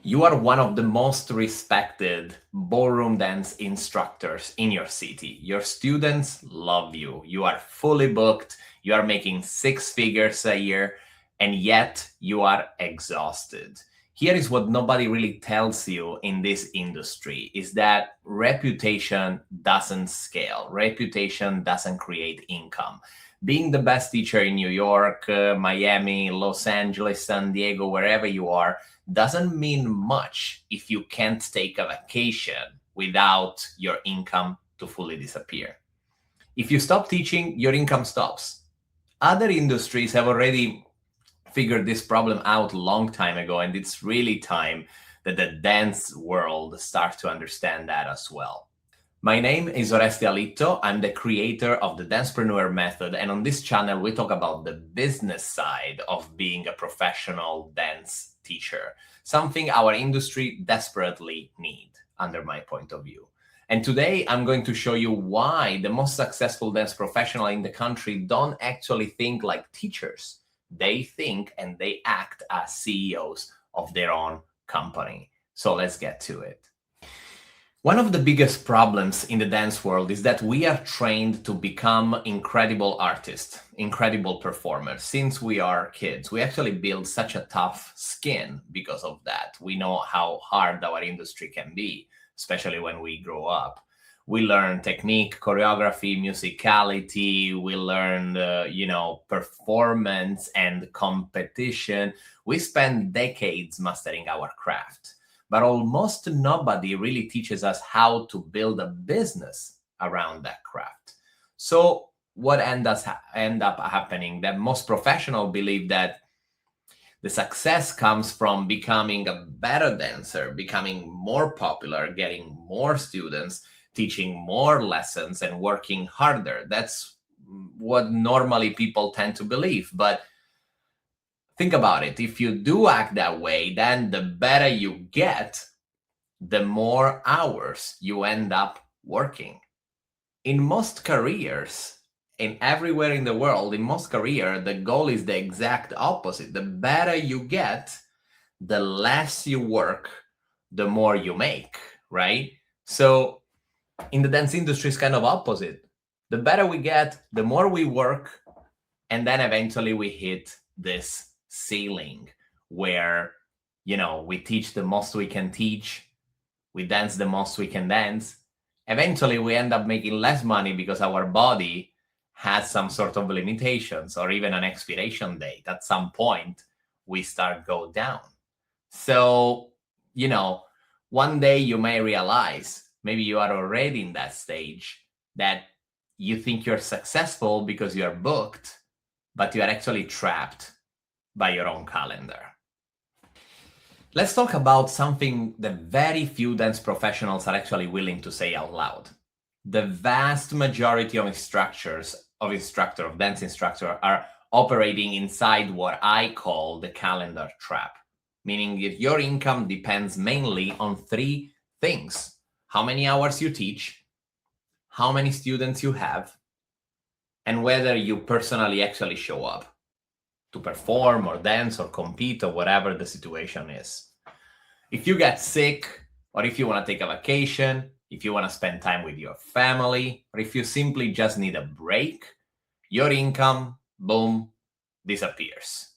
You are one of the most respected ballroom dance instructors in your city. Your students love you. You are fully booked. You are making six figures a year, and yet you are exhausted. Here is what nobody really tells you in this industry is that reputation doesn't scale. Reputation doesn't create income. Being the best teacher in New York, Miami, Los Angeles, San Diego, wherever you are, doesn't mean much if you can't take a vacation without your income to fully disappear. If you stop teaching, your income stops. Other industries have already figured this problem out a long time ago, and it's really time that the dance world starts to understand that as well. My name is Oreste Alitto. I'm the creator of the Dancepreneur method, and on this channel we talk about the business side of being a professional dance teacher, something our industry desperately need, under my point of view. And today I'm going to show you why the most successful dance professional in the country don't actually think like teachers. They think and they act as CEOs of their own company. So let's get to it. One of the biggest problems in the dance world is that we are trained to become incredible artists, incredible performers. Since we are kids, we actually build such a tough skin because of that. We know how hard our industry can be, especially when we grow up. We learn technique, choreography, musicality. We learn, performance and competition. We spend decades mastering our craft. But almost nobody really teaches us how to build a business around that craft. So what end up happening? That most professionals believe that the success comes from becoming a better dancer, becoming more popular, getting more students, teaching more lessons, and working harder. That's what normally people tend to believe. But think about it. If you do act that way, then the better you get, the more hours you end up working. In most careers, in everywhere in the world, in most careers, the goal is the exact opposite. The better you get, the less you work, the more you make, right? So in the dance industry, it's kind of opposite. The better we get, the more we work, and then eventually we hit this ceiling where we teach the most we can teach, we dance the most we can dance. Eventually we end up making less money because our body has some sort of limitations or even an expiration date. At some point we start go down. So one day you may realize, maybe you are already in that stage, that you think you're successful because you are booked, but you are actually trapped by your own calendar. Let's talk about something that very few dance professionals are actually willing to say out loud. The vast majority of dance instructor are operating inside what I call the calendar trap, meaning that your income depends mainly on three things: how many hours you teach, how many students you have, and whether you personally actually show up to perform or dance or compete or whatever the situation is. If you get sick, or if you want to take a vacation, if you want to spend time with your family, or if you simply just need a break, your income, boom, disappears.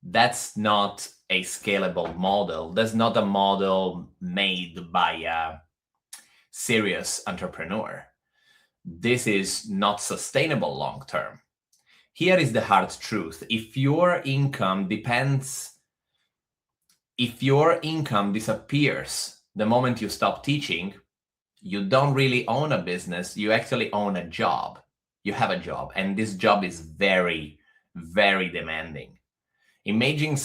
That's not a scalable model. That's not a model made by a serious entrepreneur. This is not sustainable long term. Here is the hard truth. If your income disappears the moment you stop teaching, you don't really own a business. You actually own a job. You have a job, and this job is very, very demanding. Imagine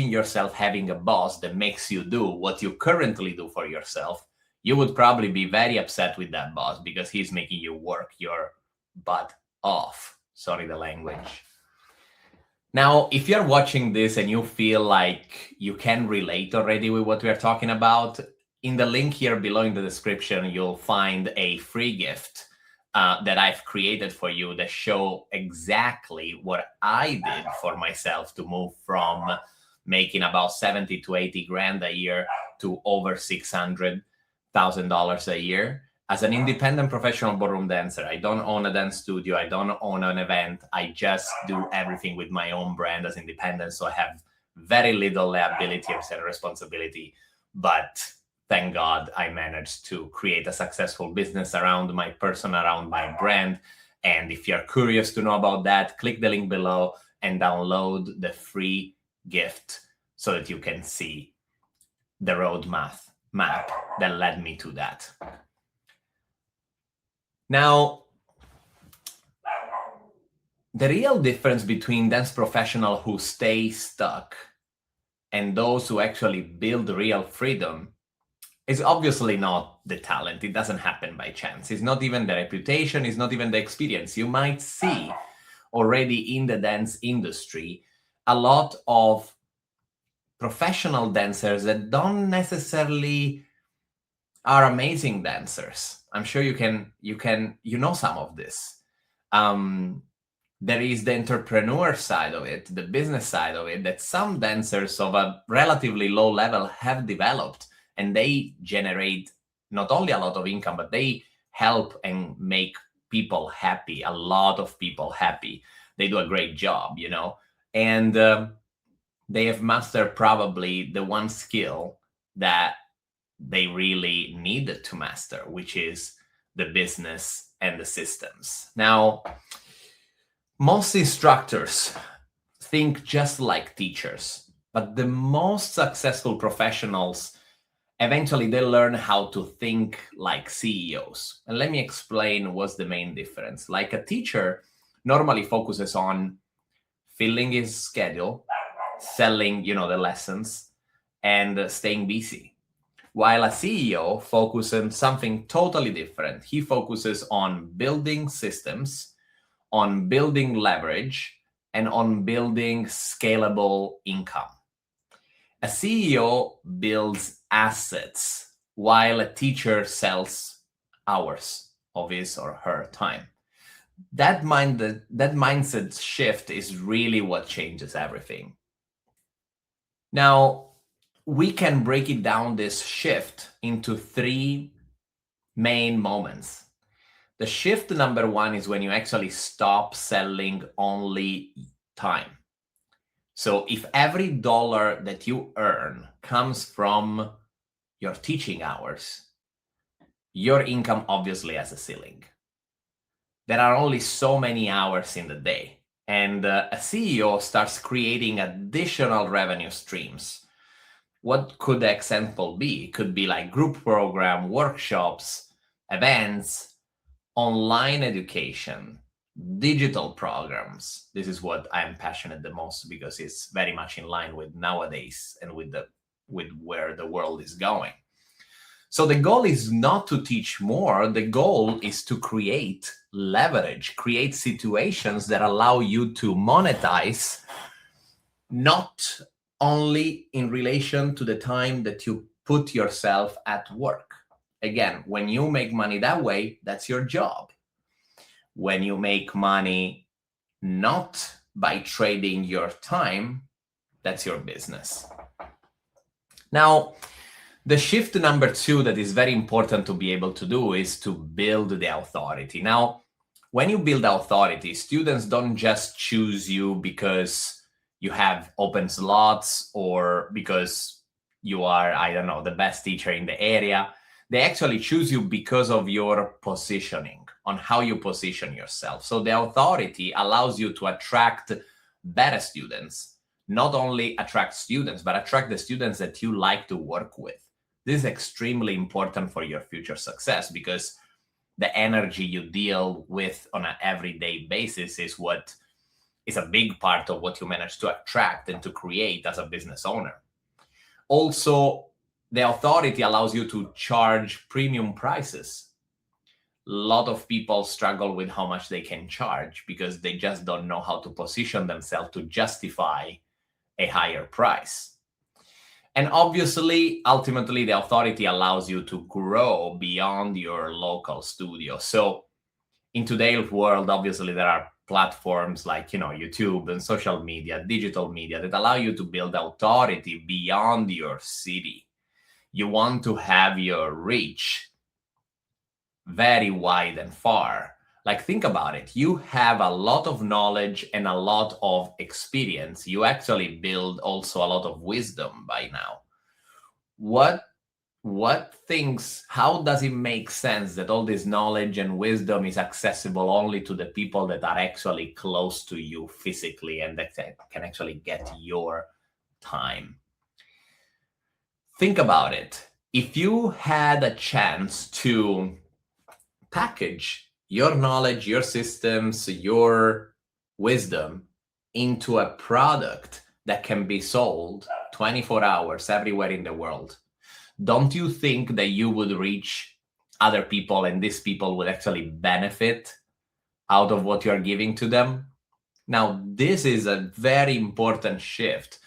yourself having a boss that makes you do what you currently do for yourself. You would probably be very upset with that boss because he's making you work your butt off. Sorry, the language. Now, if you're watching this and you feel like you can relate already with what we are talking about, in the link here below in the description, you'll find a free gift that I've created for you that show exactly what I did for myself to move from making about 70 to 80 grand a year to over $600,000 a year. As an independent professional ballroom dancer, I don't own a dance studio. I don't own an event. I just do everything with my own brand as independent. So I have very little liability and responsibility. But thank God I managed to create a successful business around my person, around my brand. And if you're curious to know about that, click the link below and download the free gift so that you can see the roadmap that led me to that. Now, the real difference between dance professionals who stay stuck and those who actually build real freedom is obviously not the talent. It doesn't happen by chance. It's not even the reputation. It's not even the experience. You might see already in the dance industry a lot of professional dancers that don't necessarily are amazing dancers. I'm sure you know some of this. There is the entrepreneur side of it, the business side of it, that some dancers of a relatively low level have developed, and they generate not only a lot of income, but they help and make people happy, a lot of people happy. They do a great job, you know, and they have mastered probably the one skill that they really needed to master, which is the business and the systems. Now, most instructors think just like teachers, but the most successful professionals, eventually they learn how to think like CEOs. And let me explain what's the main difference. Like a teacher normally focuses on filling his schedule, selling, the lessons, and staying busy. While a CEO focuses on something totally different. He focuses on building systems, on building leverage, and on building scalable income. A CEO builds assets, while a teacher sells hours of his or her time. That mindset shift is really what changes everything. Now, we can break it down, this shift, into three main moments. The shift number one is when you actually stop selling only time. So if every dollar that you earn comes from your teaching hours, your income obviously has a ceiling. There are only so many hours in the day, and a CEO starts creating additional revenue streams. What could the example be? It could be like group program, workshops, events, online education, digital programs. This is what I'm passionate the most because it's very much in line with nowadays and with where the world is going. So the goal is not to teach more. The goal is to create leverage, create situations that allow you to monetize, not only in relation to the time that you put yourself at work. Again, when you make money that way, that's your job. When you make money not by trading your time, that's your business. Now, the shift number two that is very important to be able to do is to build the authority. Now, when you build authority, students don't just choose you because you have open slots or because you are, the best teacher in the area. They actually choose you because of your positioning, on how you position yourself. So the authority allows you to attract better students, not only attract students, but attract the students that you like to work with. This is extremely important for your future success because the energy you deal with on an everyday basis is what is a big part of what you manage to attract and to create as a business owner. Also, the authority allows you to charge premium prices. A lot of people struggle with how much they can charge because they just don't know how to position themselves to justify a higher price. And obviously, ultimately, the authority allows you to grow beyond your local studio. So in today's world, obviously, there are platforms like, YouTube and social media, digital media, that allow you to build authority beyond your city. You want to have your reach very wide and far. Like, think about it. You have a lot of knowledge and a lot of experience. You actually build also a lot of wisdom by now. How does it make sense that all this knowledge and wisdom is accessible only to the people that are actually close to you physically and that can actually get your time? Think about it. If you had a chance to package your knowledge, your systems, your wisdom into a product that can be sold 24 hours everywhere in the world, don't you think that you would reach other people and these people would actually benefit out of what you're giving to them? Now, this is a very important shift.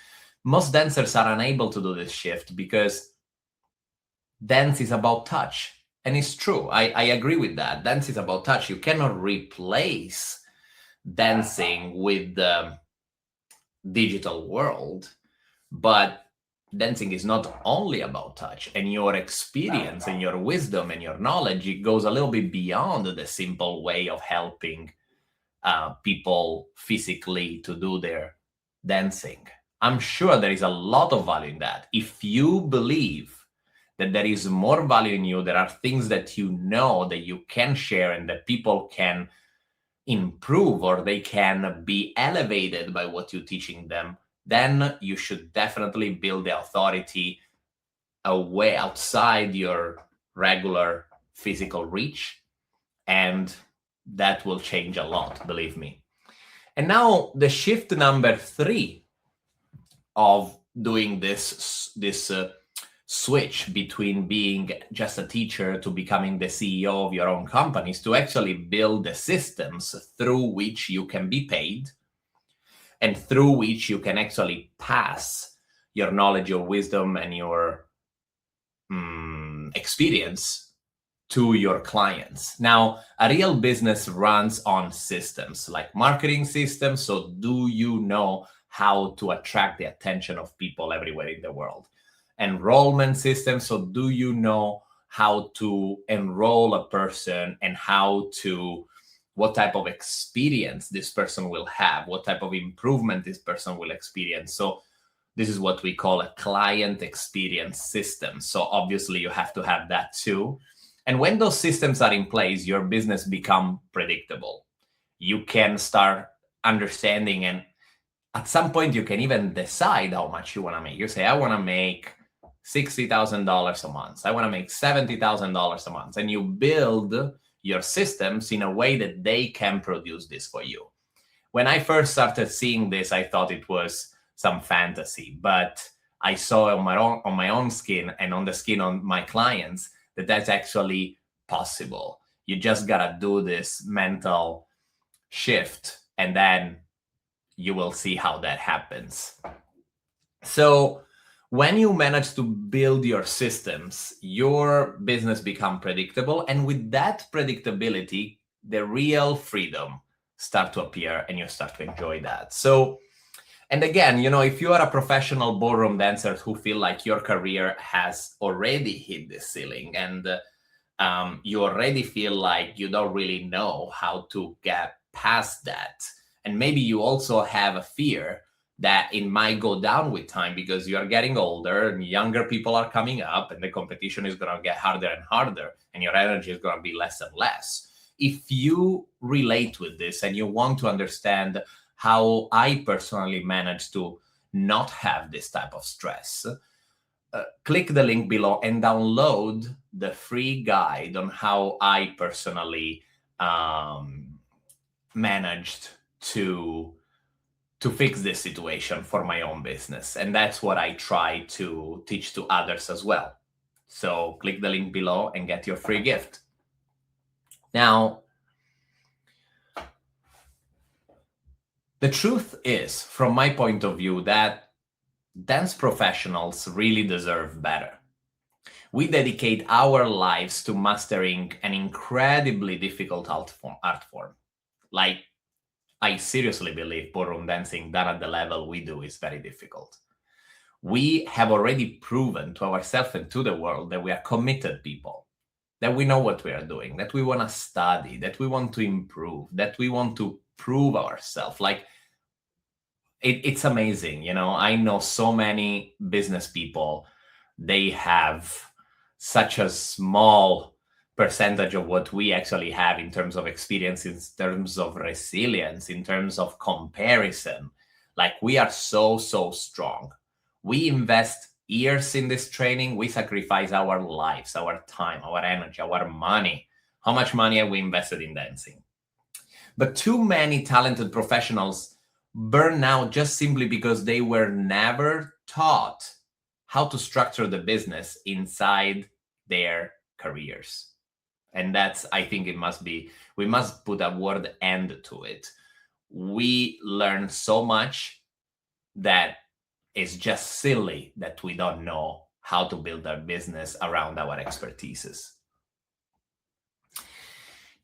Most dancers are unable to do this shift because dance is about touch. And it's true. I agree with that. Dance is about touch. You cannot replace dancing with the digital world, but dancing is not only about touch, and your experience and your wisdom and your knowledge, it goes a little bit beyond the simple way of helping people physically to do their dancing. I'm sure there is a lot of value in that. If you believe that there is more value in you, there are things that you know that you can share and that people can improve or they can be elevated by what you're teaching them, then you should definitely build the authority away outside your regular physical reach. And that will change a lot, believe me. And now the shift number 3 of doing this switch between being just a teacher to becoming the CEO of your own company is to actually build the systems through which you can be paid and through which you can actually pass your knowledge, your wisdom, and your experience to your clients. Now, a real business runs on systems like marketing systems. So do you know how to attract the attention of people everywhere in the world? Enrollment systems. So do you know how to enroll a person and what type of experience this person will have, what type of improvement this person will experience? So this is what we call a client experience system. So obviously you have to have that too. And when those systems are in place, your business become predictable. You can start understanding, and at some point you can even decide how much you want to make. You say, I want to make $60,000 a month. I want to make $70,000 a month. And you build your systems in a way that they can produce this for you. When I first started seeing this, I thought it was some fantasy, but I saw on my own skin and on the skin on my clients that that's actually possible. You just gotta do this mental shift, and then you will see how that happens. So when you manage to build your systems, your business becomes predictable. And with that predictability, the real freedom start to appear and you start to enjoy that. So, and again, if you are a professional ballroom dancer who feel like your career has already hit the ceiling and you already feel like you don't really know how to get past that, and maybe you also have a fear that it might go down with time because you are getting older and younger people are coming up and the competition is going to get harder and harder and your energy is going to be less and less. If you relate with this and you want to understand how I personally managed to not have this type of stress, click the link below and download the free guide on how I personally managed to fix this situation for my own business. And that's what I try to teach to others as well. So click the link below and get your free gift. Now, the truth is, from my point of view, that dance professionals really deserve better. We dedicate our lives to mastering an incredibly difficult art form. Like, I seriously believe ballroom dancing done at the level we do is very difficult. We have already proven to ourselves and to the world that we are committed people, that we know what we are doing, that we want to study, that we want to improve, that we want to prove ourselves. Like, it's amazing. You know, I know so many business people, they have such a small percentage of what we actually have in terms of experience, in terms of resilience, in terms of comparison. Like, we are so, so strong. We invest years in this training. We sacrifice our lives, our time, our energy, our money. How much money have we invested in dancing? But too many talented professionals burn out just simply because they were never taught how to structure the business inside their careers. And that's, I think it must be, we must put a word end to it. We learn so much that it's just silly that we don't know how to build our business around our expertises.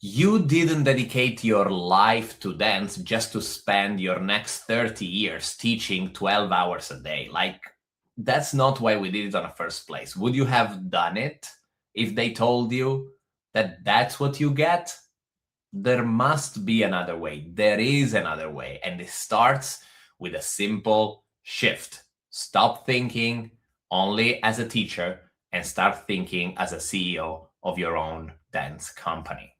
You didn't dedicate your life to dance just to spend your next 30 years teaching 12 hours a day. Like, that's not why we did it in the first place. Would you have done it if they told you that that's what you get? There must be another way. There is another way. And it starts with a simple shift. Stop thinking only as a teacher and start thinking as a CEO of your own dance company.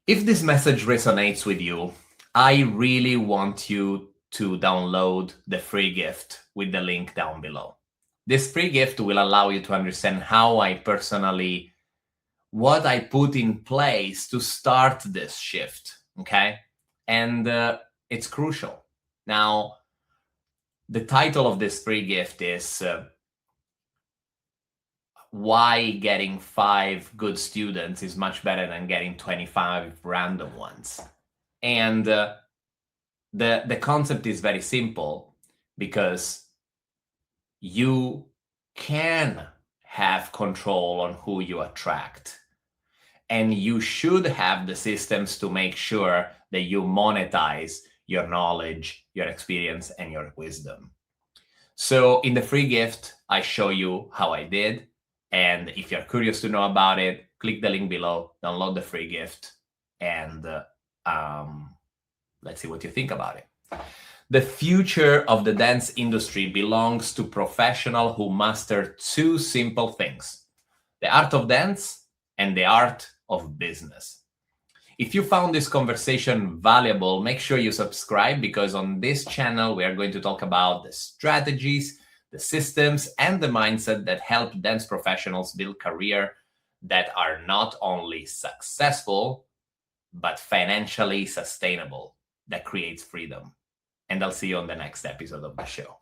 If this message resonates with you, I really want you to download the free gift with the link down below. This free gift will allow you to understand how I personally, what I put in place to start this shift, okay? And it's crucial. Now, the title of this free gift is why getting 5 good students is much better than getting 25 random ones. And the concept is very simple, because you can have control on who you attract. And you should have the systems to make sure that you monetize your knowledge, your experience, and your wisdom. So in the free gift, I show you how I did. And if you're curious to know about it, click the link below, download the free gift, and let's see what you think about it. The future of the dance industry belongs to professionals who master 2 simple things: the art of dance and the art of business. If you found this conversation valuable, make sure you subscribe, because on this channel, we are going to talk about the strategies, the systems, and the mindset that help dance professionals build careers that are not only successful, but financially sustainable, that creates freedom. And I'll see you on the next episode of the show.